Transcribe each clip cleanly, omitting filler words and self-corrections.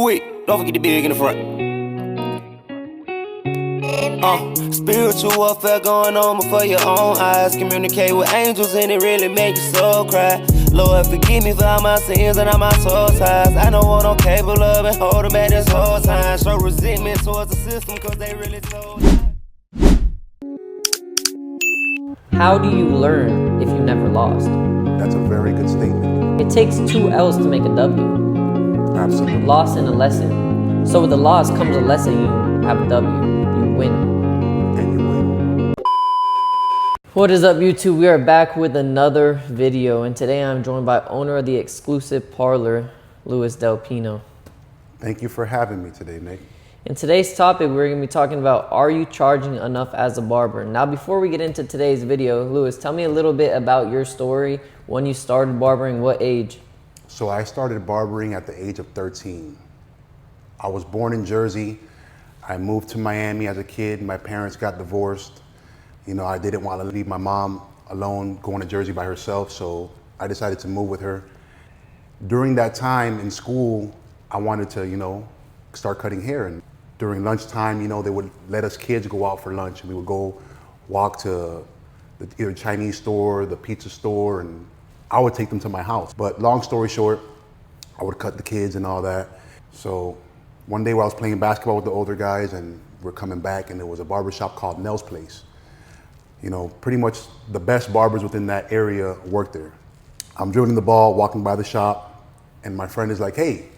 weak. Don't forget the big in the front. Spiritual warfare going on before your own eyes. Communicate with angels and it really makes your soul cry. Lord, forgive me for all my sins and all my soul ties. I don't want no capable love and hold them back this whole time. Show resentment towards the system cause they really told. How do you learn if you never lost? That's a very good statement. It takes 2 L's to make a W. Absolutely. Loss and a lesson. So with the loss comes a lesson. You have a W. You win. And you win. What is up, YouTube? We are back with another video, and today I'm joined by owner of the exclusive Parlor, Luis Del Pino. Thank you for having me today, Nick. In today's topic, we're going to be talking about, are you charging enough as a barber? Now, before we get into today's video, Luis, tell me a little bit about your story, when you started barbering, what age? So I started barbering at the age of 13. I was born in Jersey. I moved to Miami as a kid. My parents got divorced. You know, I didn't want to leave my mom alone going to Jersey by herself, so I decided to move with her. During that time in school, I wanted to, start cutting hair. And during lunchtime, they would let us kids go out for lunch, and we would go walk to either Chinese store, the pizza store, and I would take them to my house. But long story short, I would cut the kids and all that. So one day while I was playing basketball with the older guys and we're coming back, and there was a barber shop called Nell's Place. Pretty much the best barbers within that area worked there. I'm dribbling the ball, walking by the shop, and my friend is like, "Hey,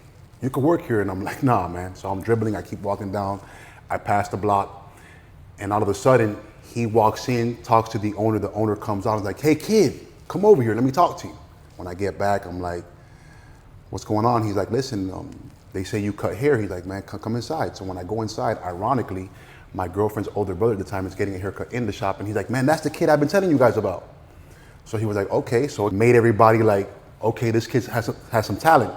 you could work here." And I'm like, "Nah, man." So I'm dribbling, I keep walking down, I pass the block, and all of a sudden, he walks in, talks to the owner comes out and is like, "Hey kid, come over here, let me talk to you." When I get back, I'm like, "What's going on?" He's like, "Listen, they say you cut hair." He's like, "Man, come inside." So when I go inside, ironically, my girlfriend's older brother at the time is getting a haircut in the shop, and he's like, "Man, that's the kid I've been telling you guys about." So he was like, "Okay." So it made everybody like, "Okay, this kid has some talent."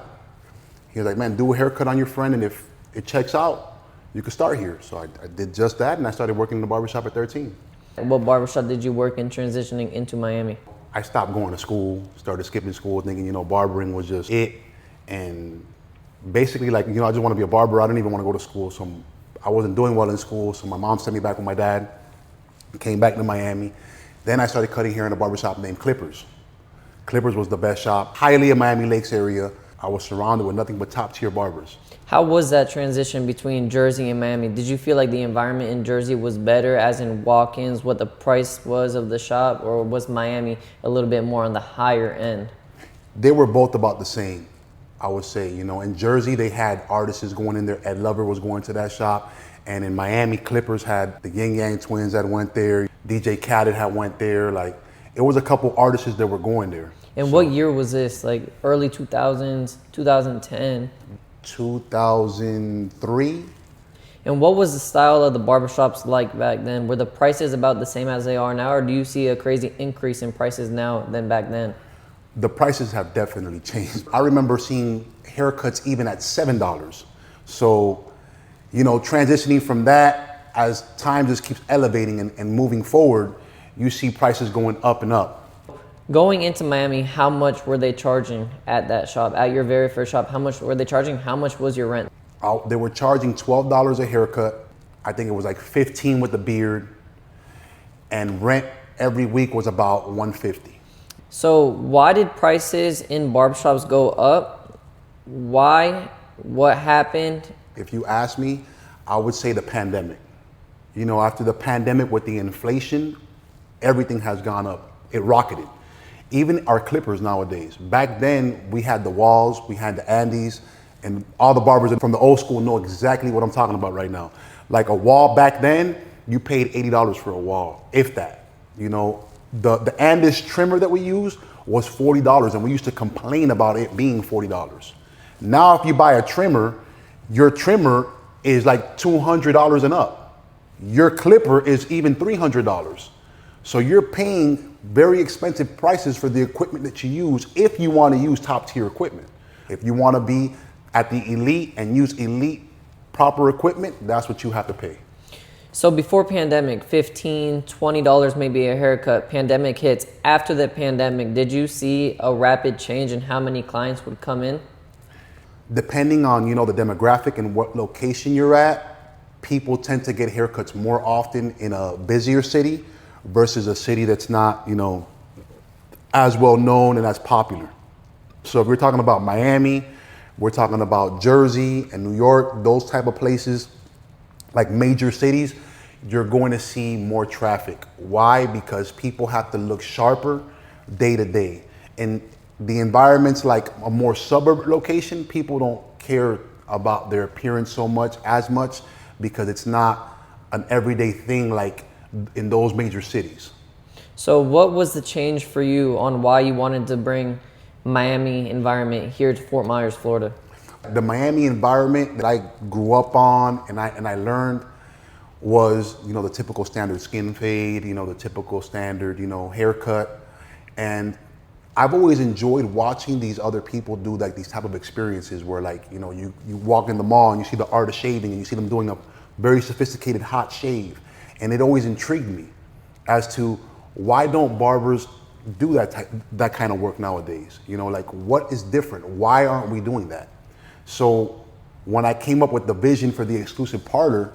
He was like, "Man, do a haircut on your friend, and if it checks out, you can start here." So I did just that, and I started working in the barbershop at 13. What barbershop did you work in transitioning into Miami? I stopped going to school, started skipping school, thinking, barbering was just it. And basically, I just want to be a barber. I didn't even want to go to school. So I wasn't doing well in school. So my mom sent me back with my dad, came back to Miami. Then I started cutting hair in a barbershop named Clippers. Clippers was the best shop, highly in Miami Lakes area. I was surrounded with nothing but top tier barbers. How was that transition between Jersey and Miami? Did you feel like the environment in Jersey was better, as in walk-ins, what the price was of the shop, or was Miami a little bit more on the higher end? They were both about the same, I would say. In Jersey, they had artists going in there. Ed Lover was going to that shop. And in Miami, Clippers had the Yin Yang Twins that went there. DJ Khaled had went there. It was a couple artists that were going there. And what year was this? Like early 2000s, 2010? 2003. And what was the style of the barbershops like back then? Were the prices about the same as they are now, or do you see a crazy increase in prices now than back then? The prices have definitely changed. I remember seeing haircuts even at $7. So, transitioning from that, as time just keeps elevating and moving forward, you see prices going up and up. Going into Miami, how much were they charging at that shop? At your very first shop, how much were they charging? How much was your rent? They were charging $12 a haircut. I think it was like $15 with the beard. And rent every week was about $150. So why did prices in barbershops go up? Why? What happened? If you ask me, I would say the pandemic. After the pandemic with the inflation, everything has gone up. It rocketed. Even our clippers nowadays. Back then, we had the Walls, we had the Andes, and all the barbers from the old school know exactly what I'm talking about right now. Like a wall back then, you paid $80 for a wall, if that. The Andes trimmer that we used was $40, and we used to complain about it being $40. Now, if you buy a trimmer, your trimmer is like $200 and up. Your clipper is even $300. So you're paying very expensive prices for the equipment that you use if you want to use top tier equipment. If you want to be at the elite and use elite proper equipment, that's what you have to pay. So before pandemic, $15, $20 maybe a haircut. Pandemic hits. After the pandemic, did you see a rapid change in how many clients would come in? depending on, you know, the demographic and what location you're at, people tend to get haircuts more often in a busier city versus a city that's not, you know, as well known and as popular. So if we're talking about Miami, we're talking about Jersey and New York, those type of places, like major cities, you're going to see more traffic. Why? Because people have to look sharper day to day. And the environments like a more suburb location, people don't care about their appearance as much because it's not an everyday thing like in those major cities. So what was the change for you on why you wanted to bring Miami environment here to Fort Myers, Florida? The Miami environment that I grew up on and I learned was, you know, the typical standard skin fade, you know, the typical standard, you know, haircut. And I've always enjoyed watching these other people do like these type of experiences where, like, you know, you walk in the mall and you see the art of shaving and you see them doing a very sophisticated hot shave. And it always intrigued me as to why don't barbers do that kind of work nowadays? You know, like, what is different? Why aren't we doing that? So when I came up with the vision for the exclusive parlor,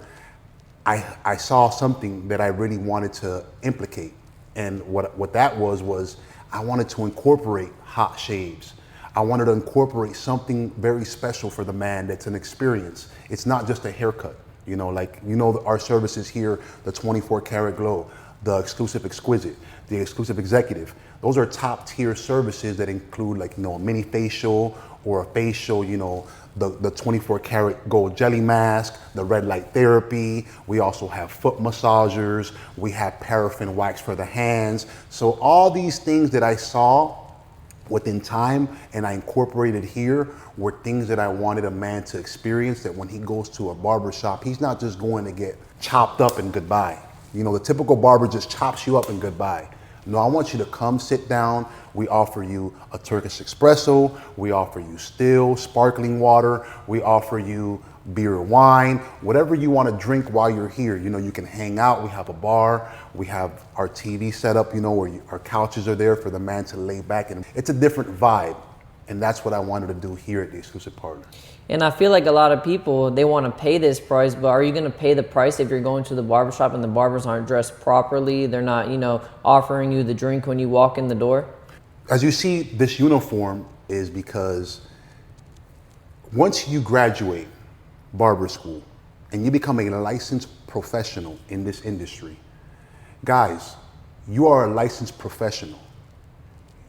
I saw something that I really wanted to implicate. And what that was I wanted to incorporate hot shaves. I wanted to incorporate something very special for the man that's an experience. It's not just a haircut. You know, like, you know, our services here, the 24 karat glow, the exclusive exquisite, the exclusive executive. Those are top tier services that include, like, you know, a mini facial or a facial, you know, the 24 karat gold jelly mask, the red light therapy. We also have foot massagers. We have paraffin wax for the hands. So all these things that I saw within time and I incorporated here were things that I wanted a man to experience, that when he goes to a barber shop, he's not just going to get chopped up and goodbye. You know, the typical barber just chops you up and goodbye. No, I want you to come sit down. We offer you a Turkish espresso. We offer you still sparkling water. We offer you beer or wine, whatever you want to drink while you're here. You know, you can hang out. We have a bar. We have our TV set up, you know, where our couches are there for the man to lay back. And it's a different vibe. And that's what I wanted to do here at the exclusive parlor. And I feel like a lot of people, they want to pay this price, but are you going to pay the price if you're going to the barbershop and the barbers aren't dressed properly? They're not, you know, offering you the drink when you walk in the door? As you see, this uniform is because once you graduate barber school and you become a licensed professional in this industry, guys, you are a licensed professional.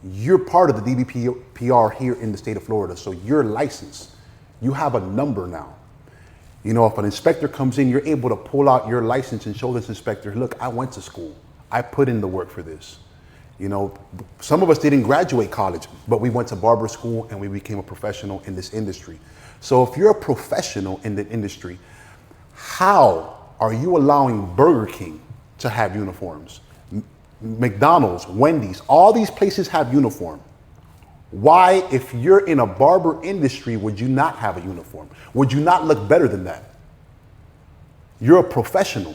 You're part of the DBPR here in the state of Florida, so you're licensed. You have a number now. You know, if an inspector comes in, you're able to pull out your license and show this inspector, look, I went to school. I put in the work for this. You know, some of us didn't graduate college, but we went to barber school and we became a professional in this industry. So if you're a professional in the industry, how are you allowing Burger King to have uniforms? McDonald's, Wendy's, all these places have uniform. Why, if you're in a barber industry, would you not have a uniform? Would you not look better than that? You're a professional,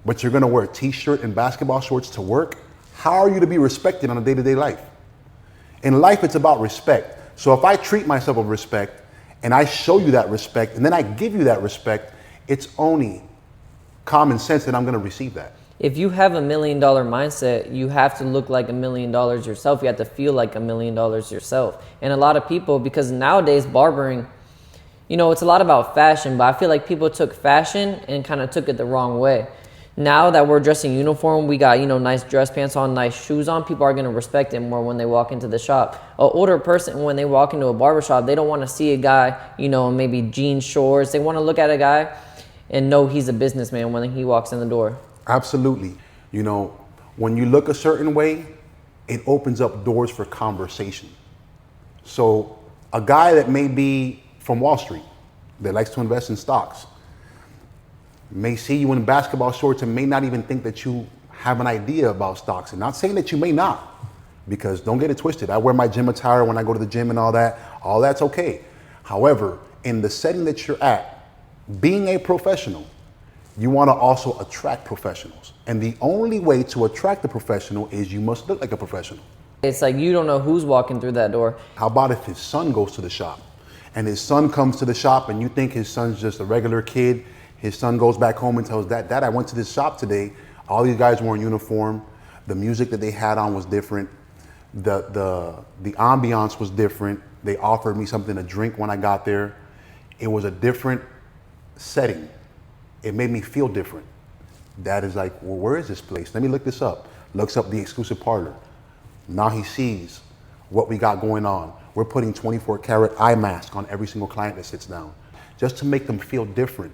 but you're gonna wear a t-shirt and basketball shorts to work? How are you to be respected on a day-to-day life? In life, it's about respect. So if I treat myself with respect and I show you that respect and then I give you that respect, it's only common sense that I'm gonna receive that. If you have $1 million mindset, you have to look like $1 million yourself. You have to feel like $1 million yourself. And a lot of people, because nowadays barbering, you know, it's a lot about fashion, but I feel like people took fashion and kind of took it the wrong way. Now that we're dressing uniform, we got, you know, nice dress pants on, nice shoes on, people are going to respect it more when they walk into the shop. An older person, when they walk into a barbershop, they don't want to see a guy, you know, maybe jean shorts. They want to look at a guy and know he's a businessman when he walks in the door. Absolutely. You know, when you look a certain way, it opens up doors for conversation. So a guy that may be from Wall Street, that likes to invest in stocks, may see you in basketball shorts and may not even think that you have an idea about stocks. And not saying that you may not, because don't get it twisted. I wear my gym attire when I go to the gym and all that's okay. However, in the setting that you're at, being a professional, you want to also attract professionals. And the only way to attract a professional is you must look like a professional. It's like you don't know who's walking through that door. How about if his son goes to the shop and his son comes to the shop and you think his son's just a regular kid. His son goes back home and tells Dad, I went to this shop today. All these guys were in uniform. The music that they had on was different. The ambiance was different. They offered me something to drink when I got there. It was a different setting. It made me feel different. Dad is like, well, where is this place? Let me look this up. Looks up the exclusive Parlor. Now he sees what we got going on. We're putting 24 karat eye mask on every single client that sits down, just to make them feel different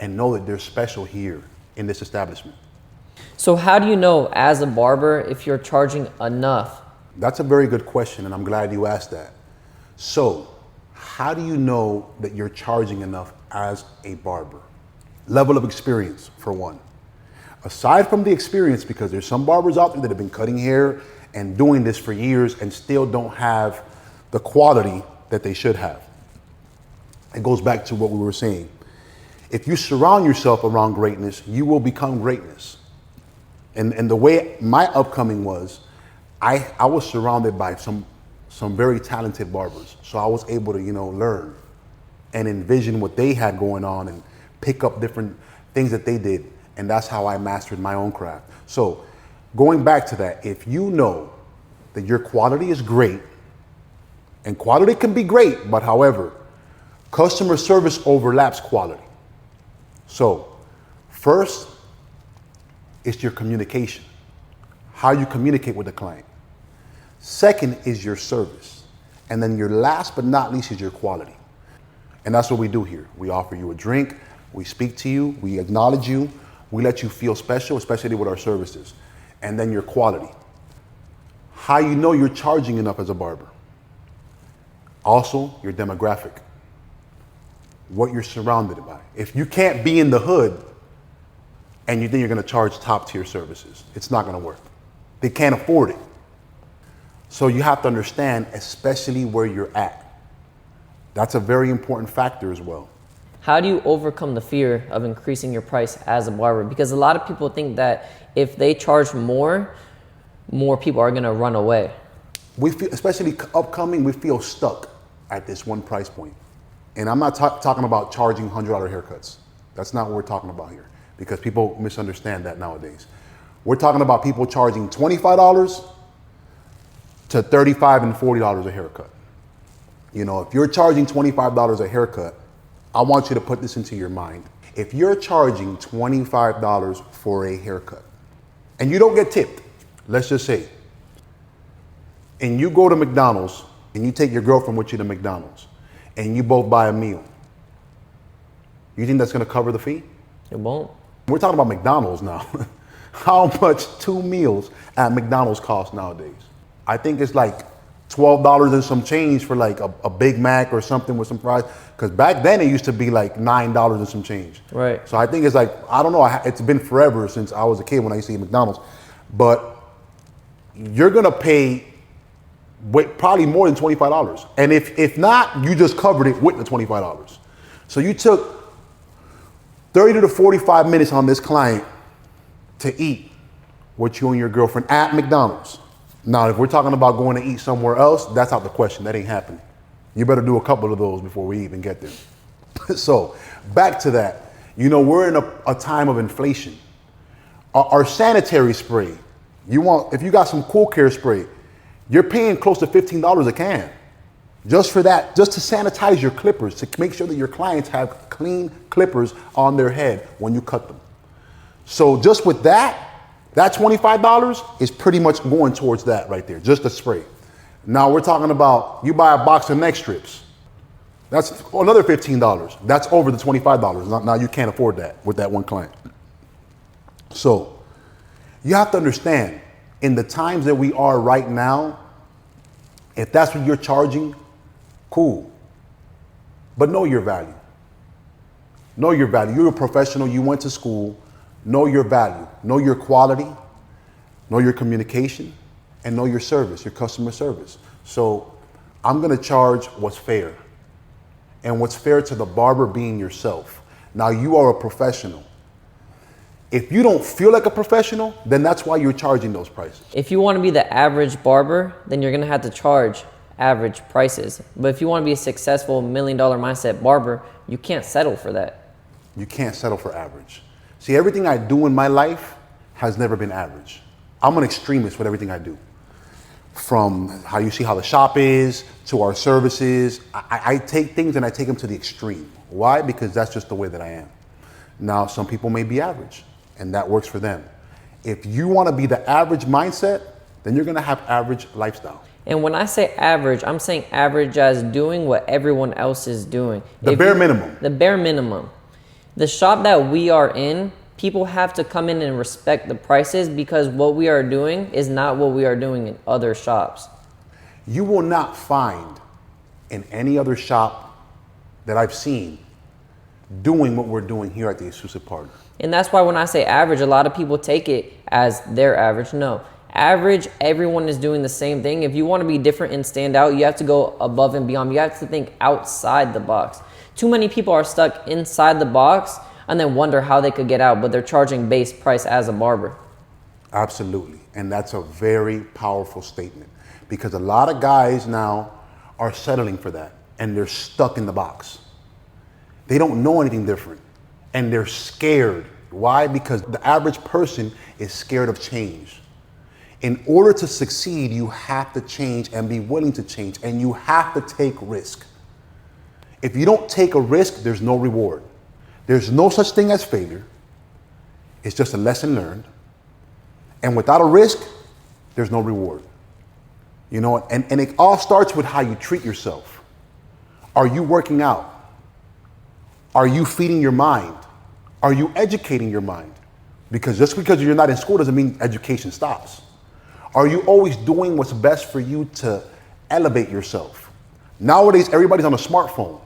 and know that they're special here in this establishment. So how do you know as a barber if you're charging enough? That's a very good question, and I'm glad you asked that. So how do you know that you're charging enough as a barber? Level of experience, for one. Aside from the experience, because there's some barbers out there that have been cutting hair and doing this for years and still don't have the quality that they should have. It goes back to what we were saying. If you surround yourself around greatness, you will become greatness. And the way my upcoming was, I was surrounded by some very talented barbers. So I was able to, learn and envision what they had going on and pick up different things that they did. And that's how I mastered my own craft. So going back to that, if you know that your quality is great, and quality can be great, but however, customer service overlaps quality. So first, it's your communication, how you communicate with the client. Second is your service. And then your last but not least is your quality. And that's what we do here. We offer you a drink, we speak to you, we acknowledge you, we let you feel special, especially with our services. And then your quality. How you know you're charging enough as a barber. Also, your demographic. What you're surrounded by. If you can't be in the hood and you think you're gonna charge top tier services, it's not gonna work. They can't afford it. So you have to understand, especially where you're at. That's a very important factor as well. How do you overcome the fear of increasing your price as a barber? Because a lot of people think that if they charge more people are gonna run away. We feel, especially upcoming, we feel stuck at this one price point. And I'm not talking about charging $100 haircuts. That's not what we're talking about here, because people misunderstand that nowadays. We're talking about people charging $25 to $35 and $40 a haircut. If you're charging $25 a haircut, I want you to put this into your mind. If you're charging $25 for a haircut and you don't get tipped, let's just say, and you go to McDonald's and you take your girlfriend with you to McDonald's and you both buy a meal, you think that's gonna cover the fee? It won't. We're talking about McDonald's now. How much 2 meals at McDonald's cost nowadays? I think it's like $12 and some change for like a Big Mac or something with some fries. Because back then it used to be like $9 and some change. Right. So I think it's like, I don't know, it's been forever since I was a kid when I used to eat McDonald's. But you're gonna pay probably more than $25. And if not, you just covered it with the $25. So you took 30 to 45 minutes on this client to eat with you and your girlfriend at McDonald's. Now, if we're talking about going to eat somewhere else, that's out the question. That ain't happening. You better do a couple of those before we even get there. So back to that, we're in a time of inflation. Our sanitary spray, if you got some Cool Care spray, you're paying close to $15 a can. Just for that, just to sanitize your clippers, to make sure that your clients have clean clippers on their head when you cut them. So just with that $25 is pretty much going towards that right there, just the spray. Now we're talking about, you buy a box of neck strips. That's another $15. That's over the $25. Now you can't afford that with that one client. So you have to understand, in the times that we are right now, if that's what you're charging, cool. But know your value. Know your value. You're a professional, you went to school. Know your value, know your quality, know your communication, and know your service, your customer service. So I'm gonna charge what's fair, and what's fair to the barber being yourself. Now you are a professional. If you don't feel like a professional, then that's why you're charging those prices. If you wanna be the average barber, then you're gonna have to charge average prices. But if you want to be a successful $1 million mindset barber, you can't settle for that. You can't settle for average. See, everything I do in my life has never been average. I'm an extremist with everything I do. From how you see how the shop is to our services, I take things and I take them to the extreme. Why? Because that's just the way that I am. Now, some people may be average, and that works for them. If you want to be the average mindset, then you're going to have average lifestyle. And when I say average, I'm saying average as doing what everyone else is doing. The bare minimum. The bare minimum. The shop that we are in, people have to come in and respect the prices because what we are doing is not what we are doing in other shops. You will not find in any other shop that I've seen doing what we're doing here at the Exclusive Parlor. And that's why when I say average, a lot of people take it as their average. No. Average, everyone is doing the same thing. If you want to be different and stand out, you have to go above and beyond. You have to think outside the box. Too many people are stuck inside the box and then wonder how they could get out, but they're charging base price as a barber. Absolutely. And that's a very powerful statement because a lot of guys now are settling for that and they're stuck in the box. They don't know anything different and they're scared. Why? Because the average person is scared of change. In order to succeed, you have to change and be willing to change, and you have to take risk. If you don't take a risk, there's no reward. There's no such thing as failure. It's just a lesson learned. And without a risk, there's no reward. You know, and it all starts with how you treat yourself. Are you working out? Are you feeding your mind? Are you educating your mind? Because just because you're not in school doesn't mean education stops. Are you always doing what's best for you to elevate yourself? Nowadays, everybody's on a smartphone,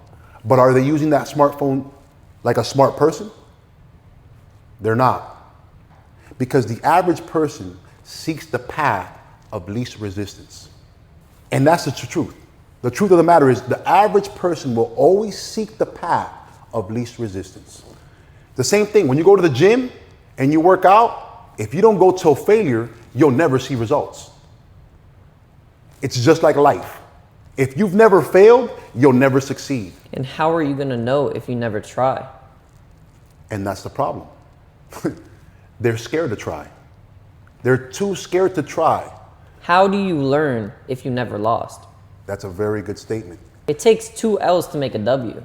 but are they using that smartphone like a smart person? They're not. Because the average person seeks the path of least resistance. And that's the truth. The truth of the matter is the average person will always seek the path of least resistance. The same thing, when you go to the gym and you work out, if you don't go till failure, you'll never see results. It's just like life. If you've never failed, you'll never succeed. And how are you going to know if you never try? And that's the problem. They're scared to try. They're too scared to try. How do you learn if you never lost? That's a very good statement. It takes 2 L's to make a W.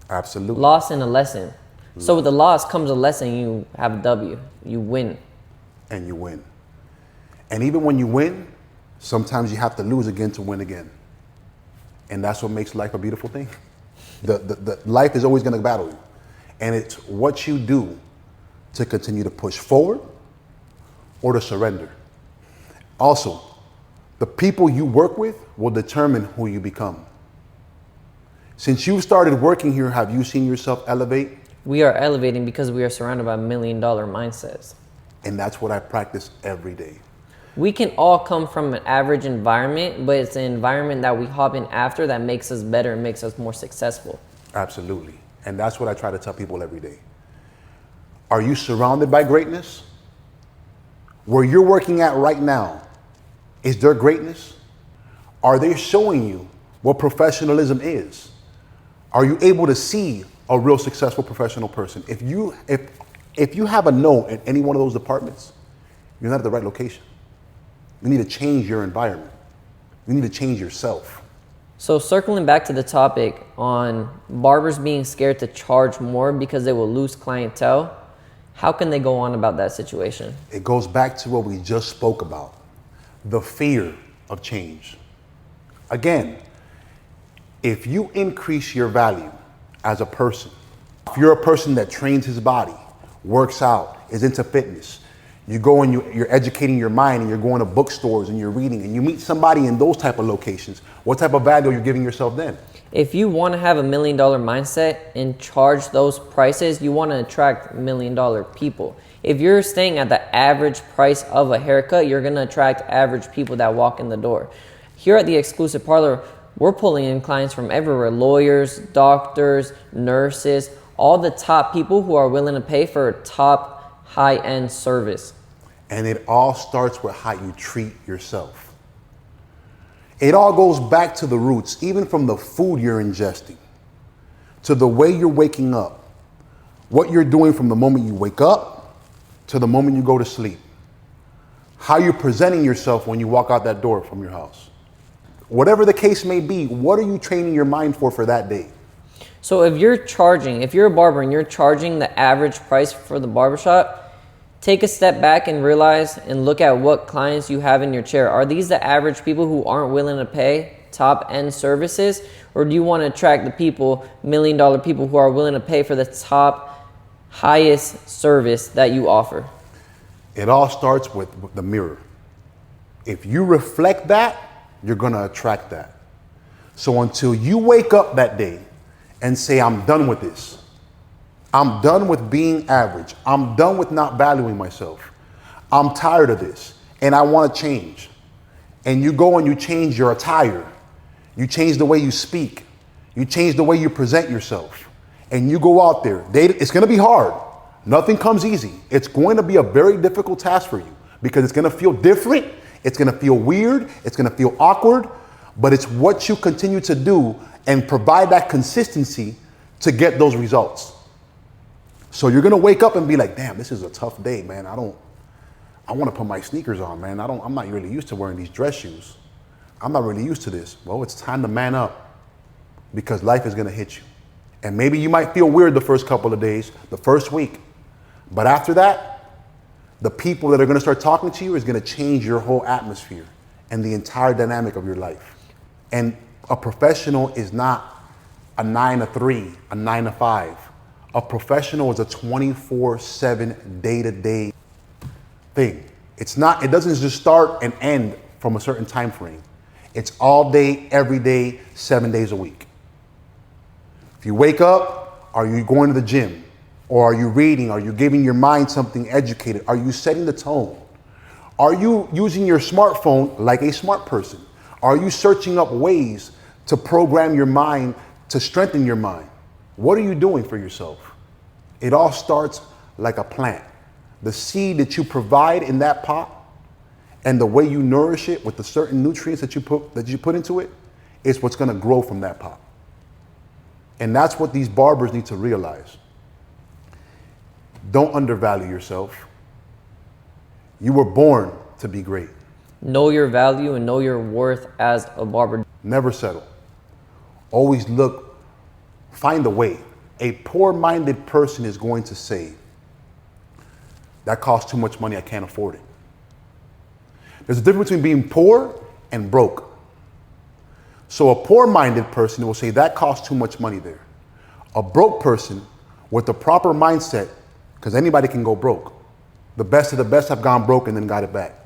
Absolutely. Loss and a lesson. So with the loss comes a lesson, you have a W. You win. And you win. And even when you win, sometimes you have to lose again to win again. And that's what makes life a beautiful thing. The life is always going to battle you. And it's what you do to continue to push forward or to surrender. Also, the people you work with will determine who you become. Since you started working here, have you seen yourself elevate? We are elevating because we are surrounded by $1 million mindsets. And that's what I practice every day. We can all come from an average environment, but it's an environment that we hop in after that makes us better and makes us more successful. Absolutely. And that's what I try to tell people every day. Are you surrounded by greatness? Where you're working at right now, is there greatness? Are they showing you what professionalism is? Are you able to see a real successful professional person? If you have a no in any one of those departments, you're not at the right location. You need to change your environment. You need to change yourself. So circling back to the topic on barbers being scared to charge more because they will lose clientele, how can they go on about that situation? It goes back to what we just spoke about, the fear of change. Again, if you increase your value as a person, if you're a person that trains his body, works out, is into fitness, you go and you're educating your mind and you're going to bookstores and you're reading and you meet somebody in those type of locations, what type of value are you giving yourself then? If you want to have $1 million mindset and charge those prices, you want to attract $1 million people. If you're staying at the average price of a haircut, you're going to attract average people that walk in the door. Here at the Exclusive Parlor, we're pulling in clients from everywhere: lawyers, doctors, nurses, all the top people who are willing to pay for a top high-end service. And it all starts with how you treat yourself. It all goes back to the roots, even from the food you're ingesting, to the way you're waking up, what you're doing from the moment you wake up to the moment you go to sleep, how you're presenting yourself when you walk out that door from your house. Whatever the case may be, what are you training your mind for that day? So if you're a barber and you're charging the average price for the barbershop, take a step back and realize and look at what clients you have in your chair. Are these the average people who aren't willing to pay top end services? Or do you want to attract the people, $1 million people who are willing to pay for the top, highest service that you offer? It all starts with the mirror. If you reflect that, you're going to attract that. So until you wake up that day and say, I'm done with this. I'm done with being average. I'm done with not valuing myself. I'm tired of this and I want to change. And you go and you change your attire. You change the way you speak. You change the way you present yourself. And you go out there. It's going to be hard. Nothing comes easy. It's going to be a very difficult task for you because it's going to feel different. It's going to feel weird. It's going to feel awkward. But it's what you continue to do and provide that consistency to get those results. So you're going to wake up and be like, damn, this is a tough day, man. I want to put my sneakers on, man. I'm not really used to wearing these dress shoes. I'm not really used to this. Well, it's time to man up because life is going to hit you. And maybe you might feel weird the first couple of days, the first week. But after that, the people that are going to start talking to you is going to change your whole atmosphere and the entire dynamic of your life. And a professional is not a 9 to 3, a 9 to 5. A professional is a 24/7 day-to-day thing. It doesn't just start and end from a certain time frame. It's all day, every day, 7 days a week. If you wake up, are you going to the gym? Or are you reading? Are you giving your mind something educated? Are you setting the tone? Are you using your smartphone like a smart person? Are you searching up ways to program your mind, to strengthen your mind? What are you doing for yourself? It all starts like a plant. The seed that you provide in that pot and the way you nourish it with the certain nutrients that you put into it is what's going to grow from that pot. And that's what these barbers need to realize. Don't undervalue yourself. You were born to be great. Know your value and know your worth as a barber. Never settle. Always look, find a way. A poor-minded person is going to say, that costs too much money, I can't afford it. There's a difference between being poor and broke. So a poor-minded person will say, that costs too much money there. A broke person with the proper mindset, because anybody can go broke. The best of the best have gone broke and then got it back.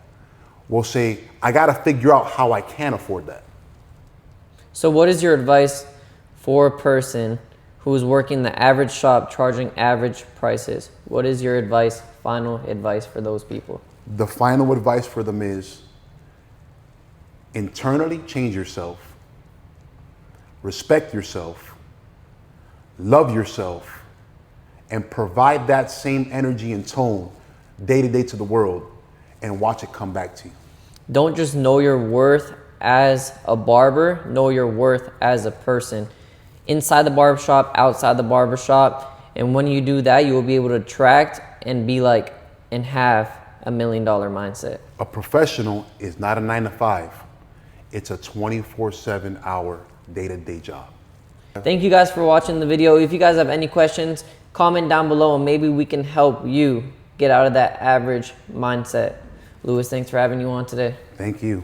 Will say, I got to figure out how I can afford that. So what is your advice for a person who is working the average shop charging average prices? What is your advice, final advice for those people? The final advice for them is internally change yourself, respect yourself, love yourself, and provide that same energy and tone day to day to the world and watch it come back to you. Don't just know your worth as a barber, know your worth as a person. Inside the barbershop, outside the barbershop. And when you do that, you will be able to attract and be like, and have $1 million mindset. A professional is not a 9 to 5. It's a 24/7 hour day-to-day job. Thank you guys for watching the video. If you guys have any questions, comment down below and maybe we can help you get out of that average mindset. Louis, thanks for having you on today. Thank you.